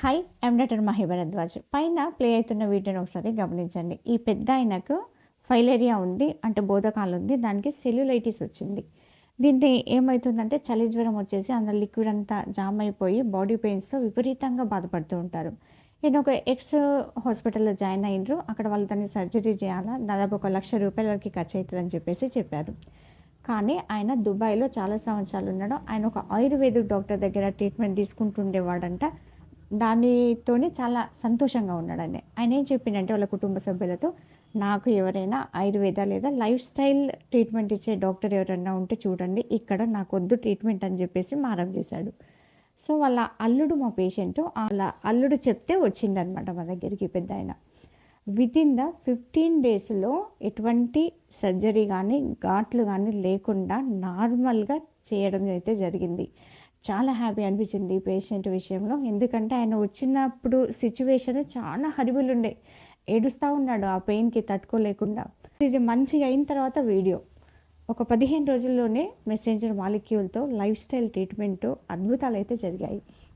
Hi, I'm doctor Mahi Bharadwaj. పైన play అవుతున్న వీడియోని ఒకసారి గమనించండి. ఈ పెద్ద ఆయనకు ఫైలేరియా ఉంది, అంటే బోధకాలు ఉంది, దానికి సెల్యులైటిస్ వచ్చింది. దీంతో ఏమవుతుందంటే చలి జ్వరం వచ్చేసి అందులో లిక్విడ్ అంతా జామ్ అయిపోయి బాడీ పెయిన్స్తో విపరీతంగా బాధపడుతూ ఉంటారు. నేను ఒక హాస్పిటల్లో జాయిన్ అయ్యిండ్రు. అక్కడ వాళ్ళు దాన్ని సర్జరీ చేయాలా, దాదాపు 1,00,000 రూపాయల వరకు ఖర్చు అవుతుందని చెప్పారు. కానీ ఆయన దుబాయ్లో చాలా సంవత్సరాలు ఉన్నాడు. ఆయన ఒక ఆయుర్వేదిక్ డాక్టర్ దగ్గర ట్రీట్మెంట్ తీసుకుంటుండేవాడంట. దానితోనే చాలా సంతోషంగా ఉన్నాడని. ఆయన ఏం చెప్పిండంటే వాళ్ళ కుటుంబ సభ్యులతో, నాకు ఎవరైనా ఆయుర్వేద లేదా లైఫ్ స్టైల్ ట్రీట్మెంట్ ఇచ్చే డాక్టర్ ఎవరైనా ఉంటే చూడండి, ఇక్కడ నాకు వద్దు ట్రీట్మెంట్ అని చెప్పేసి మారం చేశాడు. సో వాళ్ళ అల్లుడు మా పేషెంట్, వాళ్ళ అల్లుడు చెప్తే వచ్చిందనమాట మా దగ్గరికి పెద్ద ఆయన. వితిన్ ద 15 డేస్లో ఎటువంటి సర్జరీ కానీ ఘాట్లు కానీ లేకుండా నార్మల్గా చేయడం అయితే జరిగింది. చాలా హ్యాపీ అనిపించింది ఈ పేషెంట్ విషయంలో. ఎందుకంటే ఆయన వచ్చినప్పుడు సిచ్యువేషన్ చాలా హరిబుల్ ఉండే, ఏడుస్తూ ఉన్నాడు ఆ పెయిన్కి తట్టుకోలేకుండా. ఇది మంచిగా అయిన తర్వాత వీడియో ఒక 15 రోజుల్లోనే మెసెంజర్ మాలిక్యూల్తో లైఫ్ స్టైల్ ట్రీట్మెంట్ అద్భుతాలు అయితే జరిగాయి.